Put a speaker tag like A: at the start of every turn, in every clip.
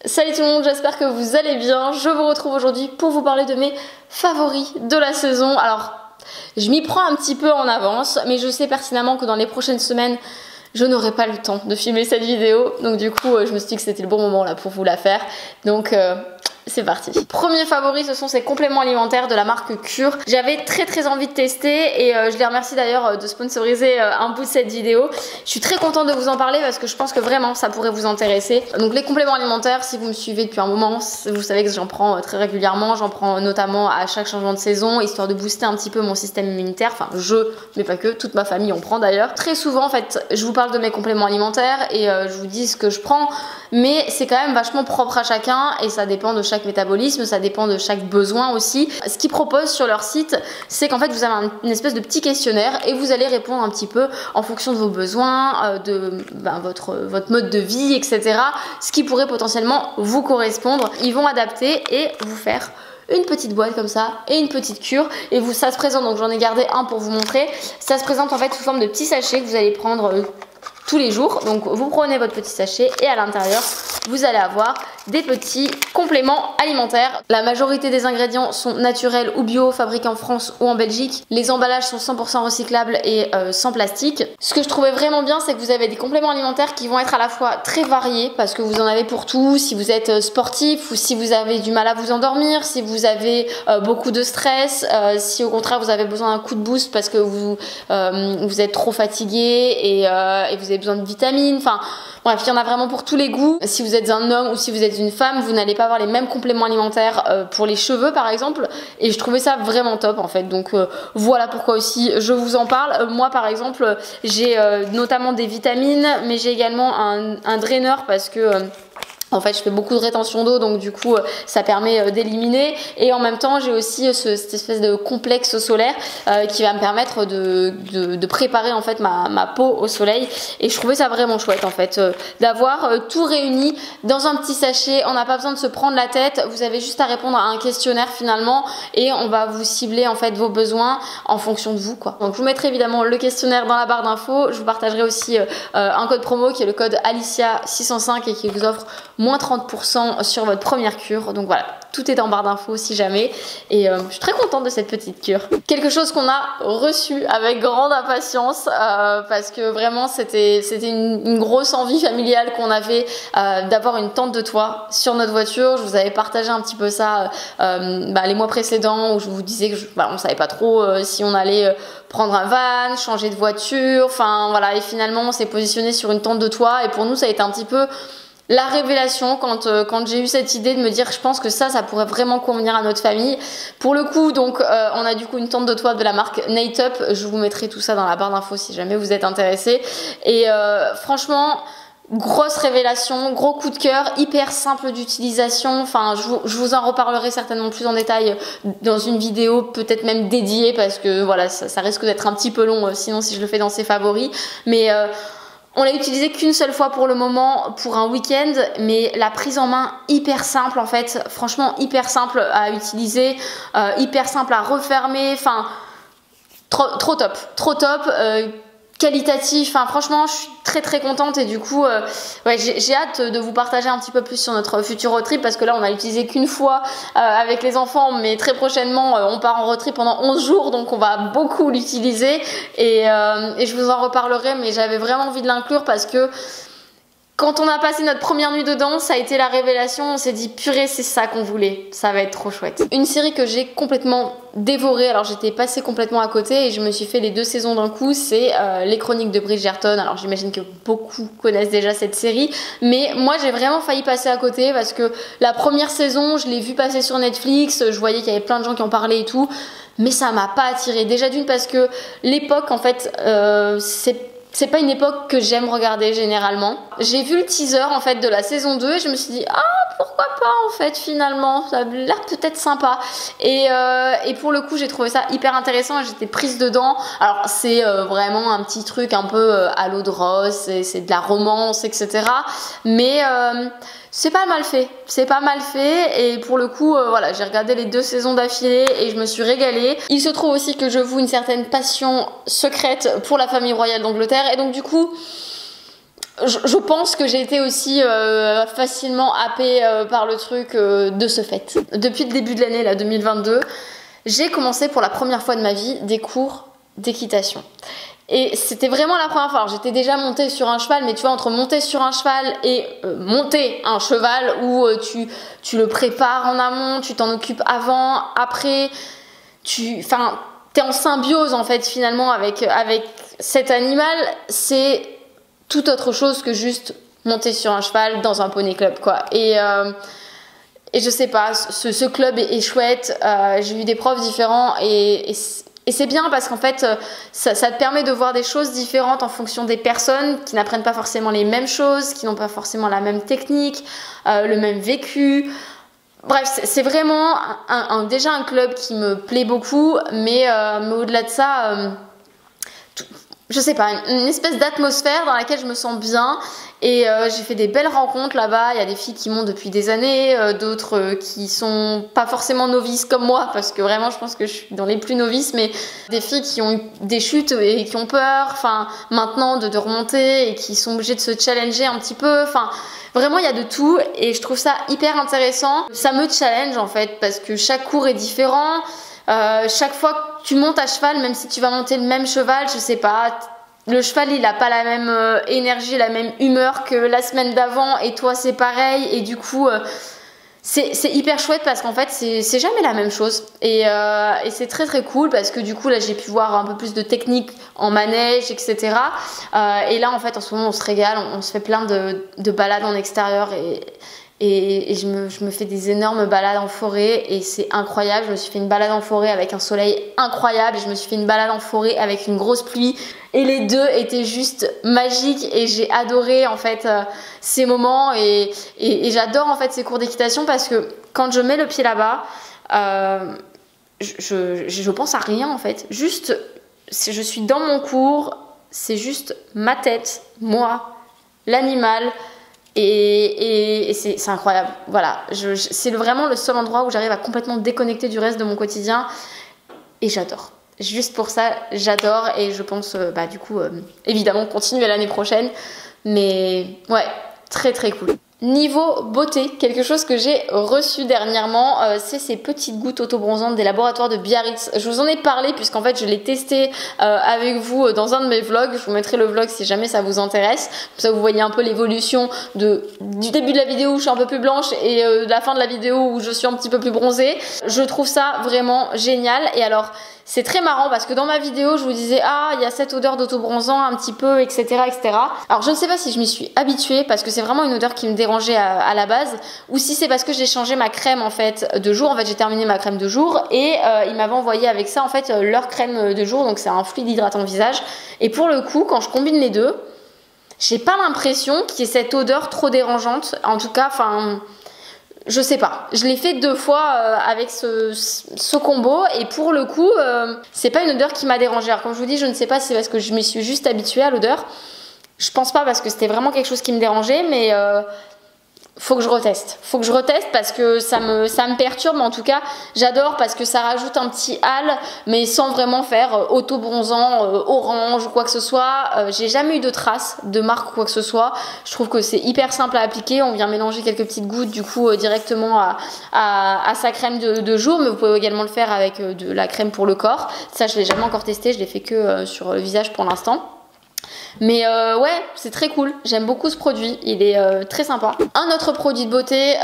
A: Salut tout le monde, j'espère que vous allez bien. Je vous retrouve aujourd'hui pour vous parler de mes favoris de la saison. Alors, je m'y prends un petit peu en avance, mais je sais pertinemment que dans les prochaines semaines, je n'aurai pas le temps de filmer cette vidéo. Donc du coup, je me suis dit que c'était le bon moment là pour vous la faire. Donc c'est parti. Premier favori, ce sont ces compléments alimentaires de la marque Cure. J'avais très envie de tester et je les remercie d'ailleurs de sponsoriser un bout de cette vidéo. Je suis très contente de vous en parler parce que je pense que vraiment ça pourrait vous intéresser. Donc les compléments alimentaires, si vous me suivez depuis un moment, vous savez que j'en prends très régulièrement. J'en prends notamment à chaque changement de saison, histoire de booster un petit peu mon système immunitaire. Enfin mais pas que, toute ma famille en prend d'ailleurs. Très souvent en fait, je vous parle de mes compléments alimentaires et je vous dis ce que je prends. Mais c'est quand même vachement propre à chacun et ça dépend de chaque métabolisme, ça dépend de chaque besoin aussi. Ce qu'ils proposent sur leur site, c'est qu'en fait vous avez une espèce de petit questionnaire et vous allez répondre un petit peu en fonction de vos besoins, de votre mode de vie, etc. Ce qui pourrait potentiellement vous correspondre. Ils vont adapter et vous faire une petite boîte comme ça et une petite cure et ça se présente, donc j'en ai gardé un pour vous montrer. Ça se présente en fait sous forme de petits sachets que vous allez prendre tous les jours. Donc vous prenez votre petit sachet et à l'intérieur vous allez avoir des petits compléments alimentaires. La majorité des ingrédients sont naturels ou bio, fabriqués en France ou en Belgique. Les emballages sont 100% recyclables et sans plastique. Ce que je trouvais vraiment bien, c'est que vous avez des compléments alimentaires qui vont être à la fois très variés parce que vous en avez pour tout. Si vous êtes sportif ou si vous avez du mal à vous endormir, si vous avez beaucoup de stress, si au contraire vous avez besoin d'un coup de boost parce que vous êtes trop fatigué et vous avez besoin de vitamines. Enfin bref, il y en a vraiment pour tous les goûts. Si vous êtes un homme ou si vous êtes une femme, vous n'allez pas avoir les mêmes compléments alimentaires pour les cheveux par exemple. Et je trouvais ça vraiment top en fait. Donc voilà pourquoi aussi je vous en parle. Moi par exemple, j'ai notamment des vitamines, mais j'ai également un draineur parce que en fait je fais beaucoup de rétention d'eau, donc du coup ça permet d'éliminer. Et en même temps j'ai aussi cette espèce de complexe solaire qui va me permettre de préparer en fait ma peau au soleil. Et je trouvais ça vraiment chouette en fait d'avoir tout réuni dans un petit sachet. On n'a pas besoin de se prendre la tête, vous avez juste à répondre à un questionnaire finalement et on va vous cibler en fait vos besoins en fonction de vous quoi. Donc je vous mettrai évidemment le questionnaire dans la barre d'infos. Je vous partagerai aussi un code promo qui est le code Alicia605 et qui vous offre moins 30% sur votre première cure. Donc voilà, tout est en barre d'infos si jamais. Et je suis très contente de cette petite cure. Quelque chose qu'on a reçu avec grande impatience parce que vraiment c'était une grosse envie familiale qu'on avait d'avoir une tente de toit sur notre voiture. Je vous avais partagé un petit peu ça les mois précédents où je vous disais que on savait pas trop si on allait prendre un van, changer de voiture, enfin voilà. Et finalement on s'est positionné sur une tente de toit et pour nous ça a été un petit peu la révélation quand j'ai eu cette idée de me dire je pense que ça pourrait vraiment convenir à notre famille. Pour le coup donc on a du coup une tente de toit de la marque Nate Up. Je vous mettrai tout ça dans la barre d'infos si jamais vous êtes intéressés. Et franchement grosse révélation, gros coup de cœur, hyper simple d'utilisation. Enfin je vous en reparlerai certainement plus en détail dans une vidéo peut-être même dédiée parce que voilà ça risque d'être un petit peu long sinon si je le fais dans ses favoris. Mais on l'a utilisé qu'une seule fois pour le moment, pour un week-end, mais la prise en main hyper simple en fait, franchement hyper simple à utiliser, hyper simple à refermer, enfin trop top, qualitatif, enfin franchement je suis très contente et du coup j'ai hâte de vous partager un petit peu plus sur notre futur road trip parce que là on a utilisé qu'une fois avec les enfants, mais très prochainement on part en road trip pendant 11 jours donc on va beaucoup l'utiliser et je vous en reparlerai, mais j'avais vraiment envie de l'inclure parce que quand on a passé notre première nuit dedans, ça a été la révélation, on s'est dit purée c'est ça qu'on voulait, ça va être trop chouette. Une série que j'ai complètement dévorée, alors j'étais passée complètement à côté et je me suis fait les 2 saisons d'un coup, c'est Les Chroniques de Bridgerton. Alors j'imagine que beaucoup connaissent déjà cette série, mais moi j'ai vraiment failli passer à côté parce que la première saison, je l'ai vue passer sur Netflix, je voyais qu'il y avait plein de gens qui en parlaient et tout, mais ça m'a pas attirée. Déjà d'une parce que l'époque en fait c'est pas une époque que j'aime regarder généralement. J'ai vu le teaser en fait de la saison 2 et je me suis dit pourquoi pas en fait finalement, ça a l'air peut-être sympa. Et pour le coup j'ai trouvé ça hyper intéressant et j'étais prise dedans. Alors c'est vraiment un petit truc un peu à l'eau de rose, c'est de la romance etc. Mais c'est pas mal fait et pour le coup voilà, j'ai regardé les 2 saisons d'affilée et je me suis régalée. Il se trouve aussi que je voue une certaine passion secrète pour la famille royale d'Angleterre et donc du coup je pense que j'ai été aussi facilement happée par le truc de ce fait. Depuis le début de l'année, là, 2022, j'ai commencé pour la première fois de ma vie des cours d'équitation. Et c'était vraiment la première fois. Alors, j'étais déjà montée sur un cheval, mais tu vois, entre monter sur un cheval et monter un cheval où tu le prépares en amont, tu t'en occupes avant, après, t'es en symbiose en fait finalement avec cet animal, c'est tout autre chose que juste monter sur un cheval dans un poney club, quoi. Et je sais pas, ce club est chouette. J'ai eu des profs différents et c'est bien parce qu'en fait, ça te permet de voir des choses différentes en fonction des personnes qui n'apprennent pas forcément les mêmes choses, qui n'ont pas forcément la même technique, le même vécu. Bref, c'est vraiment déjà un club qui me plaît beaucoup, mais au-delà de ça, je sais pas, une espèce d'atmosphère dans laquelle je me sens bien. Et j'ai fait des belles rencontres là-bas. Il y a des filles qui montent depuis des années, d'autres qui sont pas forcément novices comme moi, parce que vraiment je pense que je suis dans les plus novices, mais des filles qui ont eu des chutes et qui ont peur, enfin maintenant de remonter et qui sont obligées de se challenger un petit peu, enfin vraiment il y a de tout et je trouve ça hyper intéressant. Ça me challenge en fait parce que chaque cours est différent. Chaque fois que tu montes à cheval, même si tu vas monter le même cheval, je sais pas, le cheval il a pas la même énergie, la même humeur que la semaine d'avant et toi c'est pareil et du coup c'est hyper chouette parce qu'en fait c'est jamais la même chose et c'est très très cool parce que du coup là j'ai pu voir un peu plus de technique en manège, etc. Et là en fait en ce moment on se régale, on se fait plein de balades en extérieur et je me fais des énormes balades en forêt et c'est incroyable. Je me suis fait une balade en forêt avec un soleil incroyable et je me suis fait une balade en forêt avec une grosse pluie et les deux étaient juste magiques et j'ai adoré en fait ces moments et j'adore en fait ces cours d'équitation parce que quand je mets le pied là-bas je pense à rien en fait, juste je suis dans mon cours, c'est juste ma tête, moi, l'animal. Et c'est incroyable, voilà, c'est vraiment le seul endroit où j'arrive à complètement déconnecter du reste de mon quotidien et j'adore, juste pour ça j'adore et je pense du coup évidemment continuer l'année prochaine, mais ouais, très très cool. Niveau beauté, quelque chose que j'ai reçu dernièrement, c'est ces petites gouttes auto-bronzantes des laboratoires de Biarritz. Je vous en ai parlé puisqu'en fait je l'ai testé avec vous dans un de mes vlogs. Je vous mettrai le vlog si jamais ça vous intéresse. Comme ça vous voyez un peu l'évolution du début de la vidéo où je suis un peu plus blanche et de la fin de la vidéo où je suis un petit peu plus bronzée. Je trouve ça vraiment génial. Et alors c'est très marrant parce que dans ma vidéo je vous disais il y a cette odeur d'auto-bronzant un petit peu, etc., etc. Alors je ne sais pas si je m'y suis habituée parce que c'est vraiment une odeur qui me dérangeait à la base ou si c'est parce que j'ai changé ma crème en fait de jour. En fait j'ai terminé ma crème de jour et ils m'avaient envoyé avec ça en fait leur crème de jour, donc c'est un fluide hydratant visage et pour le coup quand je combine les deux j'ai pas l'impression qu'il y ait cette odeur trop dérangeante, en tout cas enfin je sais pas, je l'ai fait 2 fois avec ce combo et pour le coup c'est pas une odeur qui m'a dérangée. Alors comme je vous dis, je ne sais pas si c'est parce que je m'y suis juste habituée à l'odeur, je pense pas parce que c'était vraiment quelque chose qui me dérangeait, mais faut que je reteste parce que ça me perturbe, mais en tout cas j'adore parce que ça rajoute un petit hal mais sans vraiment faire auto-bronzant orange ou quoi que ce soit. J'ai jamais eu de traces de marque ou quoi que ce soit. Je trouve que c'est hyper simple à appliquer, on vient mélanger quelques petites gouttes du coup directement à sa crème de jour, mais vous pouvez également le faire avec de la crème pour le corps. Ça je l'ai jamais encore testé, je l'ai fait que sur le visage pour l'instant. Mais ouais, c'est très cool, j'aime beaucoup ce produit, il est très sympa. Un autre produit de beauté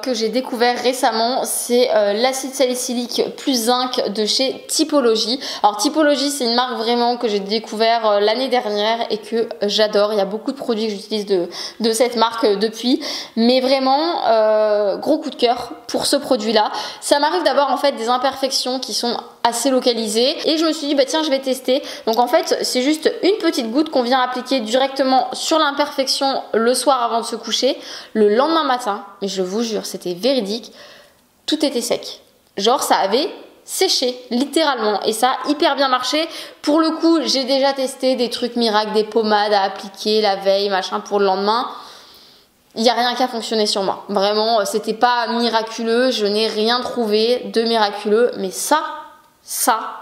A: que j'ai découvert récemment, c'est l'acide salicylique plus zinc de chez Typologie. Alors Typologie, c'est une marque vraiment que j'ai découvert l'année dernière et que j'adore. Il y a beaucoup de produits que j'utilise de cette marque depuis, mais vraiment gros coup de cœur pour ce produit-là. Ça m'arrive d'avoir en fait des imperfections qui sont assez localisées et je me suis dit tiens je vais tester. Donc en fait c'est juste une petite goutte qu'on vient appliquer directement sur l'imperfection le soir avant de se coucher. Le lendemain matin, mais je vous jure c'était véridique, tout était sec, genre ça avait séché littéralement et ça a hyper bien marché. Pour le coup j'ai déjà testé des trucs miracles, des pommades à appliquer la veille machin pour le lendemain. Il n'y a rien qui a fonctionné sur moi, vraiment c'était pas miraculeux, je n'ai rien trouvé de miraculeux, mais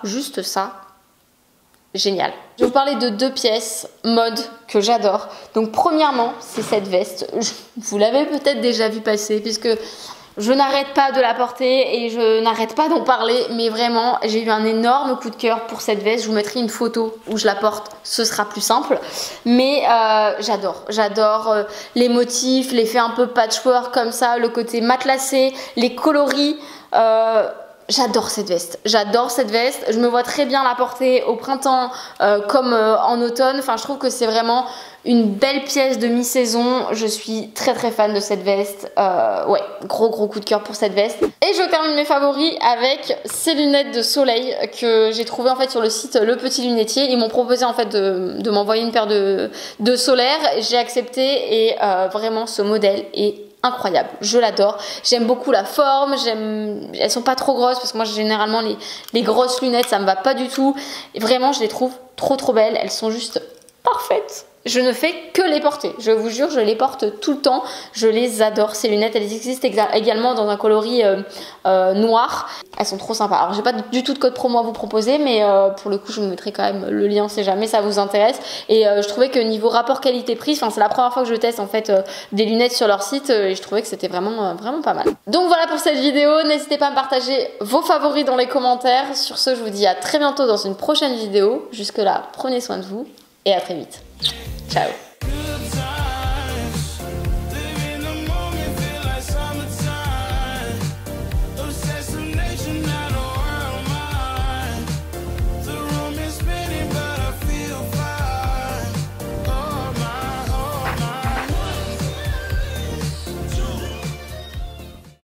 A: juste ça, génial. Je vais vous parler de 2 pièces mode que j'adore. Donc premièrement, c'est cette veste. Vous l'avez peut-être déjà vu passer puisque je n'arrête pas de la porter et je n'arrête pas d'en parler, mais vraiment, j'ai eu un énorme coup de cœur pour cette veste. Je vous mettrai une photo où je la porte, ce sera plus simple. Mais j'adore les motifs, l'effet un peu patchwork comme ça, le côté matelassé, les coloris. J'adore cette veste, je me vois très bien la porter au printemps comme en automne. Enfin, je trouve que c'est vraiment une belle pièce de mi-saison. Je suis très fan de cette veste. Ouais, gros coup de cœur pour cette veste. Et je termine mes favoris avec ces lunettes de soleil que j'ai trouvées en fait sur le site Le Petit Lunetier. Ils m'ont proposé en fait de m'envoyer une paire de solaires. J'ai accepté et vraiment ce modèle est incroyable, je l'adore. J'aime beaucoup la forme, elles sont pas trop grosses parce que moi généralement les grosses lunettes ça me va pas du tout. Et vraiment je les trouve trop belles, elles sont juste parfaites. Je ne fais que les porter, je vous jure, je les porte tout le temps, je les adore ces lunettes. Elles existent également dans un coloris noir, elles sont trop sympas. Alors j'ai pas du tout de code promo à vous proposer, mais pour le coup je vous mettrai quand même le lien si jamais ça vous intéresse. Et je trouvais que niveau rapport qualité-prix, enfin c'est la première fois que je teste en fait des lunettes sur leur site et je trouvais que c'était vraiment pas mal. Donc voilà pour cette vidéo, n'hésitez pas à me partager vos favoris dans les commentaires. Sur ce, je vous dis à très bientôt dans une prochaine vidéo. Jusque là, prenez soin de vous et à très vite. Ciao.